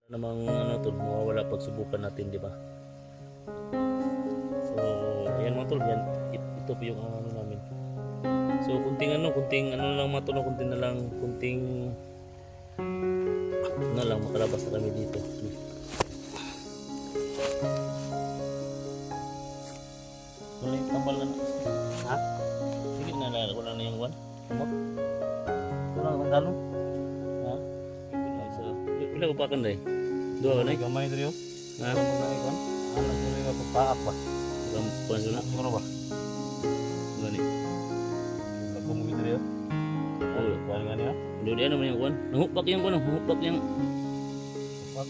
Namang ano tol, mawawala pag subukan natin, di ba? So, ayan mga tol, yan, ito po yung ano namin. So, kunting ano lang mga tol, kunting na lang, kunting na lang makalabas na kami dito. Wala yung tambal na. Ha? Sige na lang, wala na yung one. Kumot. Wala ang tanggalon. Ha? Pila ko pa kan dai. Dua kan ai Gamay diri yo. ha. Ano na ikon? Ano diri nga papaak ba? Ram kuan suna. Ano ba? Gani. Ako mo diri yo. Oh, Kaya nga niya. do dia naman yung kuan. Nangupak yung kuan, nangupak yung Papak.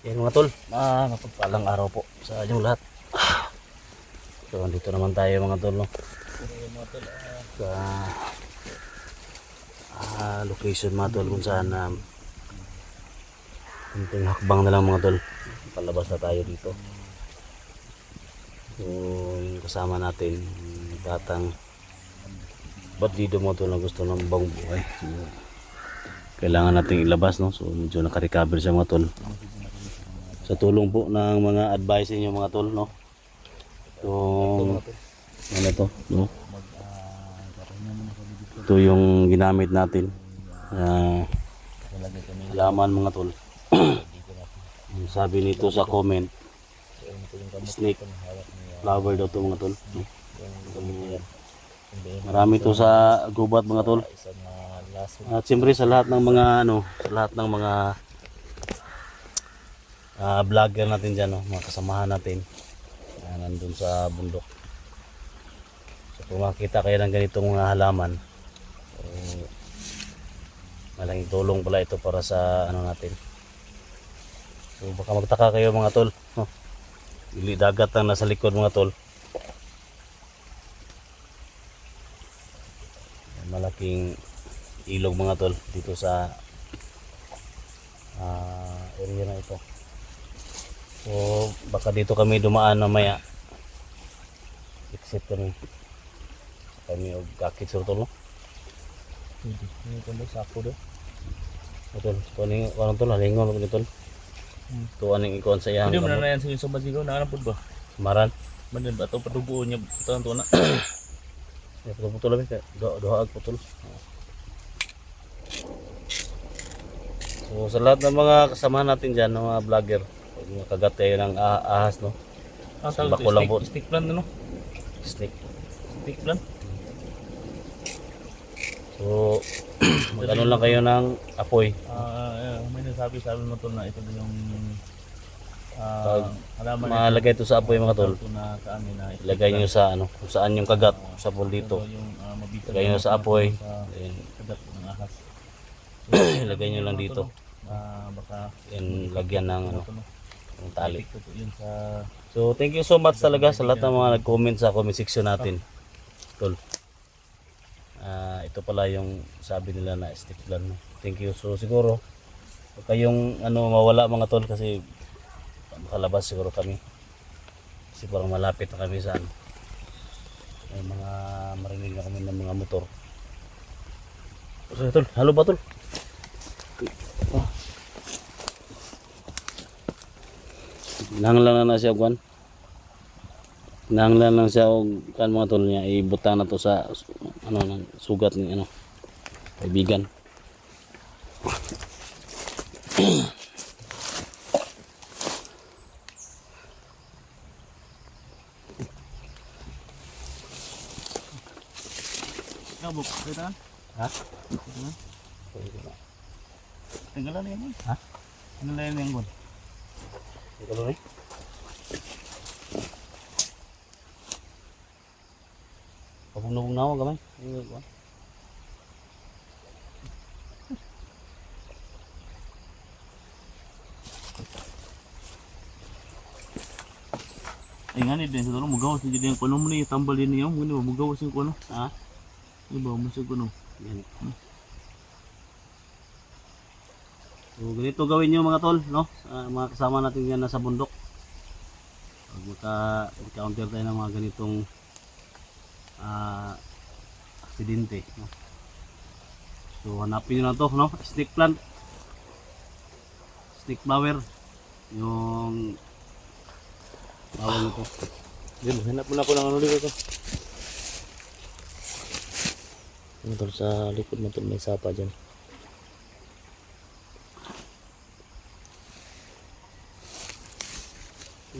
yan mga tol. Napagpalang araw po sa inyong lahat. So, andito naman tayo mga tol, no? Sa location mga tol kung saan kunting hakbang na lang mga tol. Palabas na tayo dito. So, yung kasama natin, yung batang bandido mga tol na gusto ng bang buhay. So, kailangan nating ilabas, no? So, medyo nakarecover siya mga tol. Sa tulong po ng mga advice niyo mga tol, no? Yung ano to, no? Ito yung ginamit natin. Halaman mga tol. Ang sabi nito sa comment, snake flower daw to mga tol. No? Marami to sa gubat mga tol. At siyempre sa lahat ng mga ano, sa lahat ng mga vlogger natin dyan, no? Mga kasamahan natin nandun sa bundok. So kung makita kayo ng ganitong mga halaman, malaking tulong pala ito para sa ano natin. So baka magtaka kayo mga tol, no? Dili dagat ang nasa likod mga tol. Malaking ilog mga tol dito sa area na ito. So baka dito kami dumaan mamaya. Exit kami og kakit sa tol, no? Ini kan sapo do. Tol, kuning kuan tol, halingon ko tol. Tuan ning ikon sa iyang. Hindi man na yan sa basigaw na pud ba? Maran. Mandan ba to padugo niya tuan na. Ya putol lang kay doha ag putol. So sa lahat ng mga kasama natin diyan, mga vlogger, mga kagat kayo ng ahas, no? Bako lang po. Stick plan no? Snake. Stick plan. So magano lang kayo ng apoy. May nasabi mo tol na ito din yung halaman Malagay ito sa apoy mga tol. na sa amin na Ilagay niyo sa ano, kung saan yung kagat sa pool dito. yung mabitag Ilagay niyo sa apoy. sa kagat ng ahas. Ilagay niyo lang dito. Baka Yan lagyan ng ano, ng tali. ito yun sa So thank you so much talaga sa lahat ng mga nag-comment sa comment section natin. Tol. Ito pala yung sabi nila na stick plan. Thank you. So siguro huwag kayong ano mawala mga tol kasi makalabas siguro kami. Kasi parang malapit na kami sa ano. May mga marinig na kami ng mga motor. So tol, halo ba tol? Nanglan na siya kuan. Nanglan lang siya og kan mga tol niya ibutang na to sa ano ng sugat ni ano kaibigan. nabok kita Ha? tanggalan na yan Ha? tanggalan na yan gon Ito rin. Kabog na ako gamay. Ay nga ni din sa tulong magawas ni din kuno mo ni tambal din niyo, ngani ba magawas yung kuno? Ha? Di ba mo sa kuno? Yan. So ganito gawin nyo mga tol, no? Mga kasama natin yan nasa bundok. Pag maka-encounter tayo ng mga ganitong aksidente, no? So hanapin nyo na to, no? Snake plant, snake flower, yung bawal nito. Diyan, hanap mo na ako ng ano dito to. Ano tol, sa likod mo tol, may sapa dyan.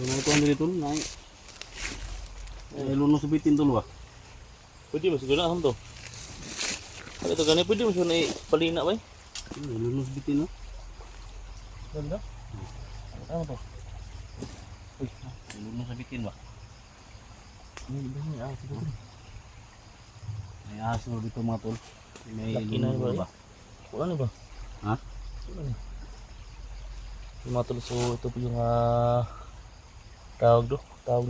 Yung mga tuwan dito na luno subitin to ba? Pwede ba siguro na to? Kalau ito ganito pwede mo siya na palina ba? Luno subitin, no? Ganda? Ano to? Uy, luno subitin ba? May aso dito mga tol. May Laki na luno ba? Wala na ba? Ha? Wala na. Yung mga tol, so ito po yung tawag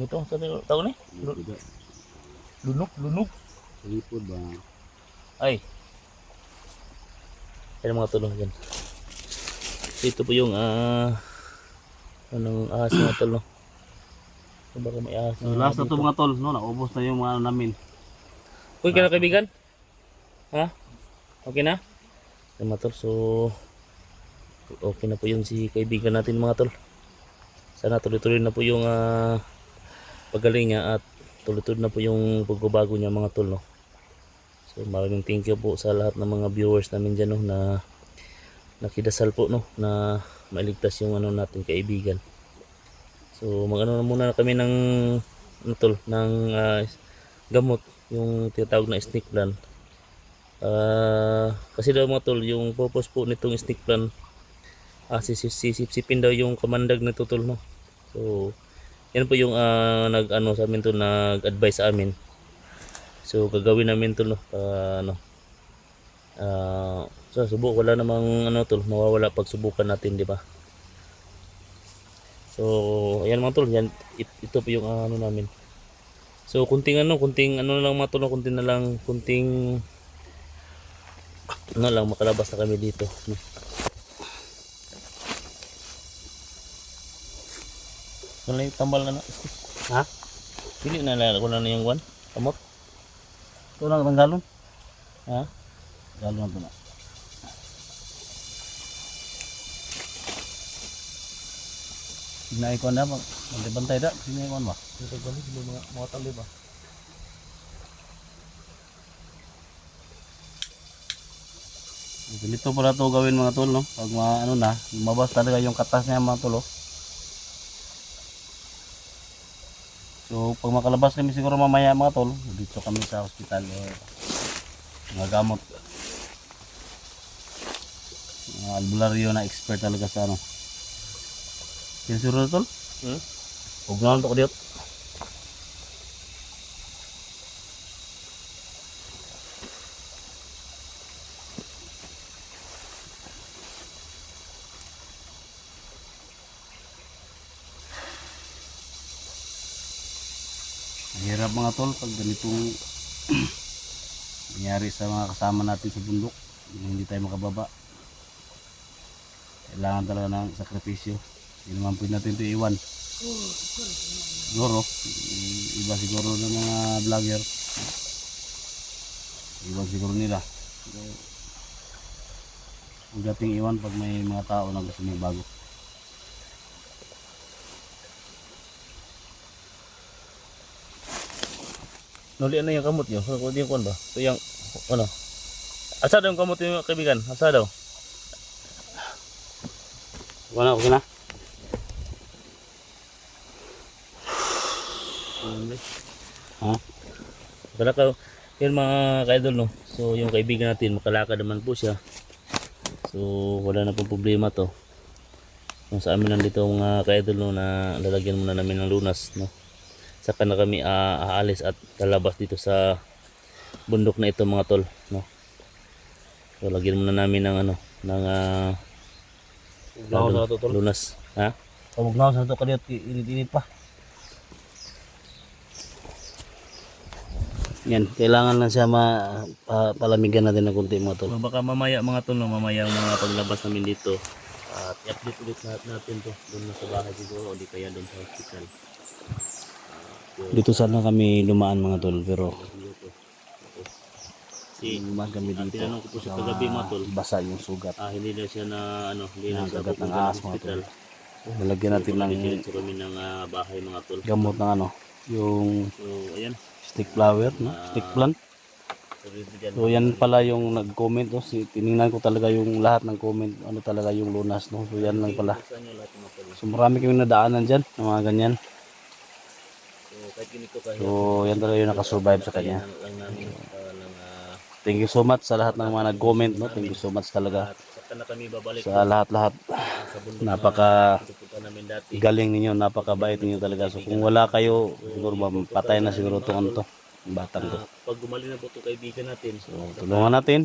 nito. Saan yung tawag ni? Lunok. Lipod ba? Ay. Ayan mga tol, yan. Ito po yung anong ahas mga tol, no? So baka may ahas So last na to mga tol, no? Naubos na yung mga ano namin. Uy, ka na kaibigan? Ha? Okay na? Ayan mga tol, so okay na po yun si kaibigan natin mga tol. Sana tuloy-tuloy na po yung pagaling niya at tuloy-tuloy na po yung pagbabago niya mga tol, no? So maraming thank you po sa lahat ng mga viewers namin dyan, no, na nakidasal po, no, na mailigtas yung ano natin kaibigan. So magano na muna kami ng ano tol, ng gamot, yung tinatawag na snake plant. Kasi daw mga tol, yung purpose po nitong snake plant, sisipsipin daw yung kamandag na tutol, no. So yan po yung nag-ano sa amin to, nag-advise sa amin. So gagawin namin to, no, ano, so subok, wala namang ano tol, mawawala pag subukan natin, di ba? So ayan mga tol, yan, ito po yung ano namin. So kunting ano na lang mga tol, kunting na lang, kunting ano lang, makalabas na kami dito, no? Wala yung tambal na. Ha? Hindi na nalala na yung one. Kamot. Ito lang tanggalon. Ha? Galon na ito na. Sinaikon na ba? Bantay da. Sinaikon ba? Ito ba ni mga tali ba? Ganito pala ito gawin mga tol, no? Pag ano na, lumabas talaga yung katas niya mga tol, oh. So pag makalabas kami siguro mamaya mga tol, dito kami sa hospital, mga gamot, mga albularyo na expert talaga sa ano. Sinsuro tol? Huwag na lang ito ko dito. Mahirap mga tol pag ganitong nangyari sa mga kasama natin sa bundok, hindi tayo makababa. Kailangan talaga ng sakripisyo. Hindi naman pwede natin ito iwan. Siguro iba siguro ng mga vlogger, iwan siguro nila. Ang dating iwan pag may mga tao na gusto may bago. Nuli ano yung kamot nyo? Kung di yung kuwan ba? Ito yung ano? Asa daw yung kamot yung kaibigan? Asa daw? Okay na? Ha? Makalakaw. Yan mga ka-idol, no? So yung kaibigan natin makalakad naman po siya. So wala na pong problema to. Yung sa amin nandito mga ka-idol, no, na lalagyan muna namin ng lunas, no? Saka na kami aalis at lalabas dito sa bundok na ito mga tol, no. So lagyan muna namin ng ano, ng Ugnaw sa ito tol. lunas, ha? Ugnaw sa ito kaniyot init-init pa. Yan, kailangan lang siya palamigan natin ng konti mga tol. So baka mamaya mga tol, no, mamaya mga paglabas namin dito at i-update ulit natin to doon na sa bahay siguro o di kaya doon sa hospital. Dito sana kami lumaan mga tol, pero Si lumaan kami dito. tinanong ko po siya kagabi mga tol, Basa yung sugat. hindi na siya na ano, hindi na siya Nakagat ng pupunta ahas, sa mga hospital. Lalagyan natin ng Diretso kami ng bahay mga tol. gamot ng ano, yung So ayan, stick flower, no? Stick plant. so dyan. So yan pala yung nag-comment, no? Tiningnan ko talaga yung lahat ng comment, ano talaga yung lunas, no? So yan lang pala. Sa inyo lahat mga tol. So marami kami nadaanan dyan, ng mga ganyan. So kahit ganito kahit So yan talaga yung nakasurvive sa kanya. lang namin lang Thank you so much sa lahat ng mga nag-comment, no? Thank you so much talaga at saka na kami babalik sa lahat-lahat. sa bundok Napaka na pupunta namin dati. galing ninyo, napakabait ninyo talaga. So kung wala kayo, siguro patay na siguro itong ano to, yung batang to. Pag gumaling na po itong kaibigan natin, So tulungan natin.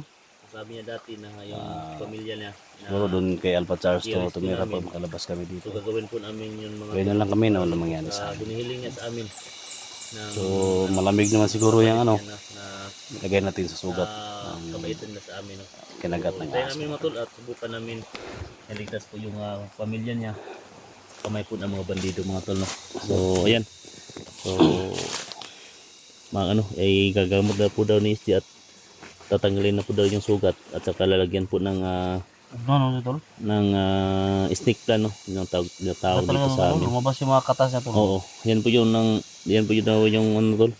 sabi niya dati na yung pamilya niya na Siguro doon kay Alpha Charles to tumira pag makalabas kami dito. so gagawin po namin yung mga Pwede na lang kami na wala mangyari sa amin. hinihiling niya sa amin na So malamig naman siguro yung ano, na lagay natin sa sugat. kabaitan na sa amin. No? Kinagat ng Tayo ahas. namin matul at subukan namin naligtas po yung pamilya niya kamay po ng mga bandido mga tol. No? So ayan. So mga ano ay gagamot na po daw ni Isti at tatanggalin na po daw yung sugat at saka lalagyan po ng No, tol. snake plant, no, yung tawag dito sa amin. Lumabas yung mga katas niya tol. Oo, yan po yung yan po yun daw yung ano tol,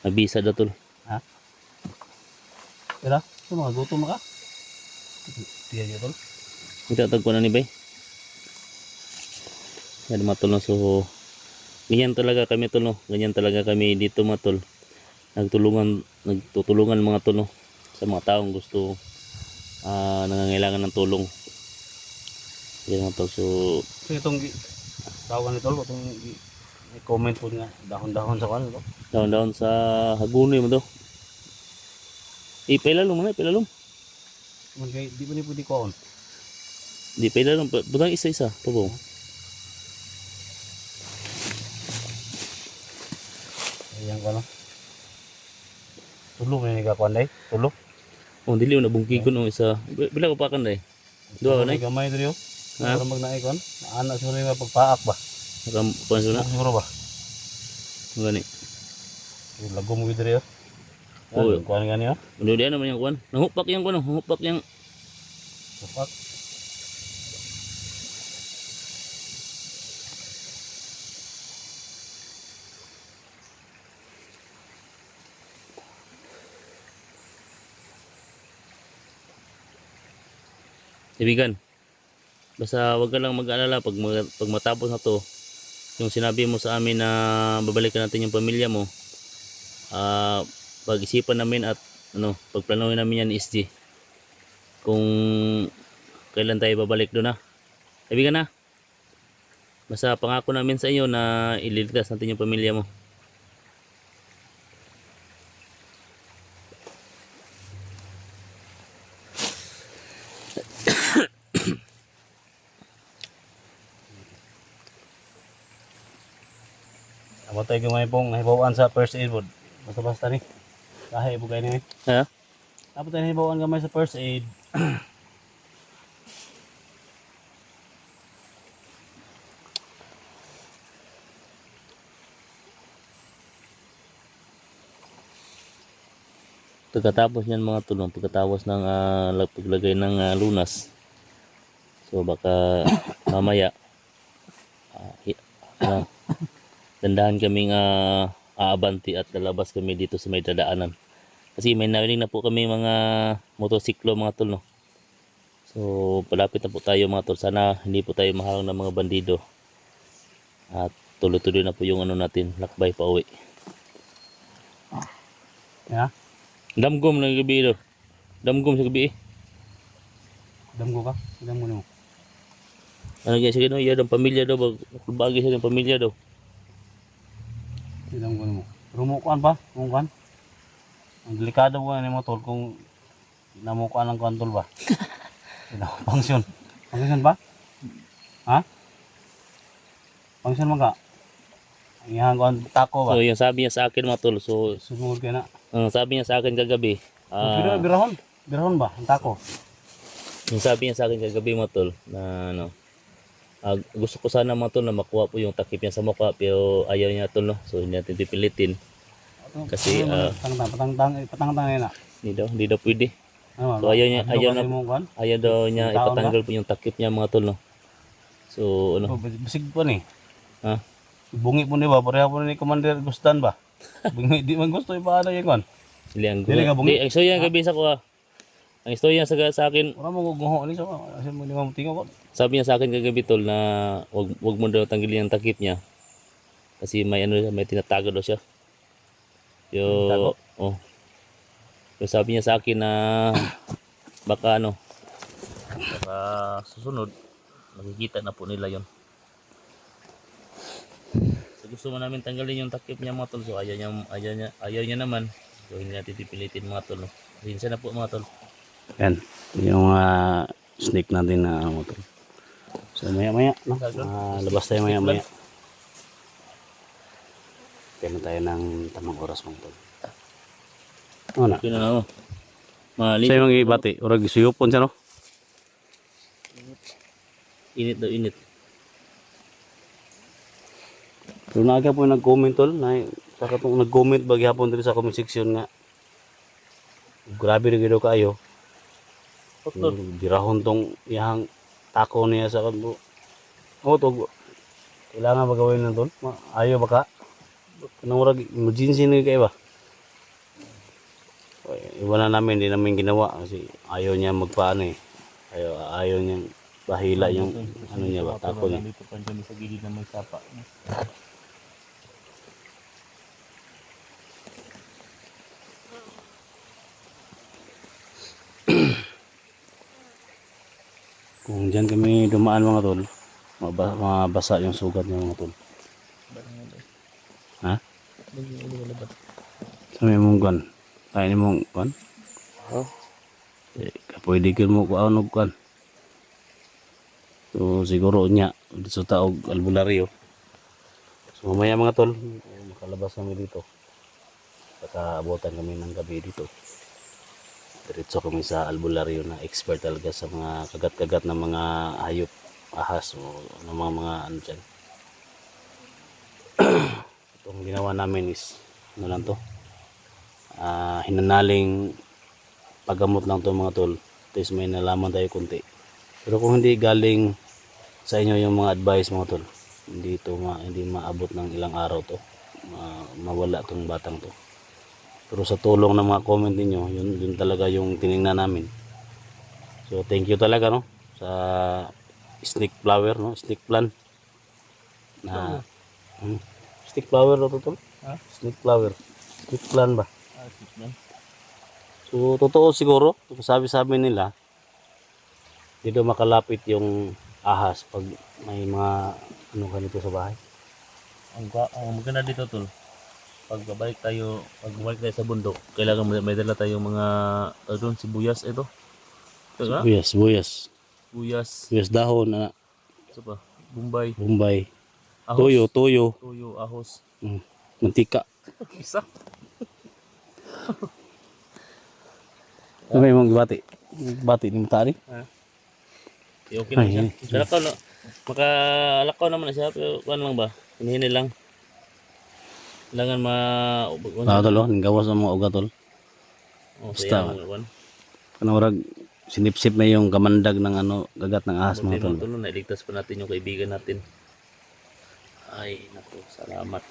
nabisa daw tol. Ha? Tira, ito mga gutom ka. Tiyan niyo tol. Itatag ko na ni Bay. Yan mga tol, no. So ganyan talaga kami tol, no. Ganyan talaga kami dito mga tol. Nagtutulungan mga tol, no, sa mga taong gusto nangangailangan ng tulong. Yan mga tol. So Itong tawagan ni tol, itong comment po nga dahon-dahon sa kanil. daon-daon sa hagunoy mo daw. Ipailalom mo na, ipailalom. Di ba ni pwede ko on? Di pailalom, butang isa-isa. Pabaw. Ayan ko lang. Tulo may nagakuan day. Tulo. Oh, dili mo na bungki ko nung isa. Bila ko pa kan day. Dua ka na. Gamay dito yun. Ha? Para magnaay kon. Anak siguro yung pagpaak ba? Nakapanso na. Siguro ba? Gani. Lago mo dito yun. Oo. Kuan gani yun. Ano diyan naman yung kuan? Nangupak yung kuan, nangupak yung Papak. ibigan. Basta wag ka lang mag-alala pag matapos na to. Yung sinabi mo sa amin na babalikan natin yung pamilya mo. Pag-isipan namin at ano, pagplanuhin namin yan ni SG. Kung kailan tayo babalik doon na. Ibigan na. Basta pangako namin sa iyo na ililigtas natin yung pamilya mo. Amo tayo gamay pong nahibawan sa first aid board. Basta-basta ni. Kahe po kayo ni. Ha? Tapos tayo nahibawan gamay sa first aid. Pagkatapos niyan mga tulong, pagkatapos ng paglagay ng lunas. So baka mamaya dandahan kaming aabanti at lalabas kami dito sa may dadaanan. Kasi may narinig na po kami mga motosiklo mga tol, no. So palapit na po tayo mga tol. Sana hindi po tayo maharang ng mga bandido. At tuloy-tuloy na po yung ano natin, lakbay pa uwi. Ya. Damgom na gabi daw. Damgom sa gabi eh. Damgo ka? Damgo mo. Ano kaya sige no, iya daw pamilya daw, bagi sa pamilya daw. Damgo mo. Rumukuan pa? Rumukuan? Ang delikado mo ni mo tol kung namukuan ng kuan tol ba? Function. Function ba? Ha? Function man ka? Ang iyang kuan tako ba? So yung sabi niya sa akin mga tol, so Sumugod ka na. ang sabi niya sa akin kagabi, Birahon. Birahon ba? Ang tako. yung sabi niya sa akin kagabi mga tol, na ano, gusto ko sana mga tol na makuha po yung takip niya sa mukha, pero ayaw niya tol, no? So hindi natin pipilitin. Kasi patang-tang na. hindi daw pwede. Ano, So ayaw daw niya Yung taon ipatanggal po yung takip niya mga tol, no? So ano, Bisig po ni. ha? Bungi po ni ba? Pareha po ni Commander Gustan ba? Bungi, di man gusto ipaano yung kuan. Sili ang Dili ka bungi? Ang istorya ang gabi sa ko, ang istorya sa akin, Wala mo guguho ni so. Kasi mo limang tingo ko. sabi niya sa akin kagabi tol na wag mo daw tanggalin yung takip niya. Kasi may ano, may tinatago daw siya. Tinatago? Oh. So sabi niya sa akin na baka ano, baka susunod makikita na po nila yon. So gusto mo namin tanggalin yung takip niya mga tol. So ayaw niya naman. So hindi natin pipilitin mga tol. No? Hinsa na po mga tol. Yan. Yung snake natin na ano to. So maya-maya, no? Labas tayo maya-maya. Kaya tayo ng tamang oras mga tol. Ano na? Okay na ako. Mali. Sa yung ibati, urag suyupon siya, no? Init daw, init. Pero naaga po yung nag-comment tol, saka itong nag-comment bagyapon dito sa comment section nga. Grabe rin gino kayo. Birahon tong iyang tako niya sa kanto. O to, kailangan ba gawin na tol? Ayaw ba ka? Kanang urag, emergency na kayo ba? Iwan na namin, hindi namin ginawa kasi ayaw niya magpaano eh. Ayaw niyang bahila yung ano niya ba, tako niya. Dito pa dyan sa gilid na may sapa. Kung dyan kami dumaan mga tol, mabasa yung sugat niya mga tol. Ha? Sa may mong kwan? Kain mong kwan? Oh. Pwede ka mo kuhaan og kwan. So siguro niya, dito sa taog albularyo. So mamaya mga tol, makalabas kami dito. Saka abutan kami ng gabi dito. Diretso kami sa albularyo na expert talaga sa mga kagat-kagat ng mga hayop, ahas o ng mga ano dyan. Itong ginawa namin is ano lang to, hinanaling paggamot lang to mga tol. Tapos may nalaman tayo kunti. Pero kung hindi galing sa inyo yung mga advice mga tol, hindi maabot ng ilang araw to, mawala tong batang to. Pero sa tulong ng mga comment niyo, yun talaga yung tiningnan namin. So thank you talaga no sa snake flower no, snake plant na snake flower no tol? Ha? Snake flower. Snake plant ba? So totoo siguro, sabi nila dito makalapit yung ahas pag may mga ano ganito sa bahay. Ang maganda dito tol, pag babalik tayo sa bundok, kailangan may dala tayong mga doon sibuyas ito. Diba? Buyas dahon na Ito pa, Bombay, Bombay. ahos, Toyo. tuyo, ahos. Mantika. Isa. Ano ba yung bati? Bati ni Mutari? Okay na siya. Kalakaw na. Makalakaw naman na siya, pero ano lang ba? Hinihini lang. Kailangan Tol, ang gawas ng mga ugat tol. Basta. Kanang urag sinipsip na yung kamandag ng ano, gagat ng ahas mga tol. Tulo na iligtas pa natin yung kaibigan natin. Ay, naku, salamat.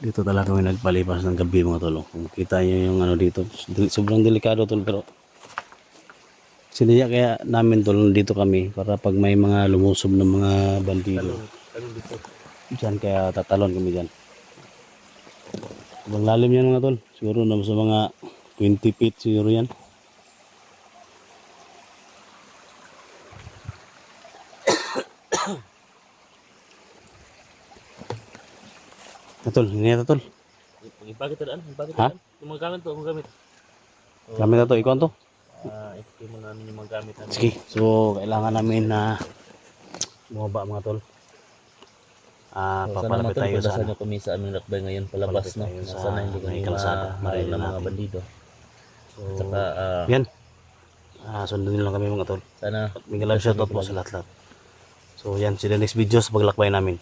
Dito talaga kami nagpalipas ng gabi mga tol. Kung kita nyo yung ano dito, sobrang delikado tol, pero siniya kaya namin tol dito kami para pag may mga lumusob ng mga bandido. Diyan kaya tatalon kami dyan. Sobrang lalim yan mga tol. Siguro na sa mga 20 feet siguro yan. Tol, hindi na tol. Ipakit daan, ipakit Ha? daan. Yung mga gamit to, mga gamit. Gamit na to, ikaw to. Ipakit mo namin yung mga gamit namin. Sige, so kailangan namin na bumaba mga tol. So, sana Papalapit mga tol, tayo sa pagdasan nyo kami sa aming lakbay ngayon palabas, Palapit no? tayo sa Sana hindi kami may kalsada, maril marilin ng mga natin. bandido. So, Saka, yan. Sundin lang kami mga tol. sana May love shoutout po sa lahat-lahat. So yan, see the next video sa paglakbay namin.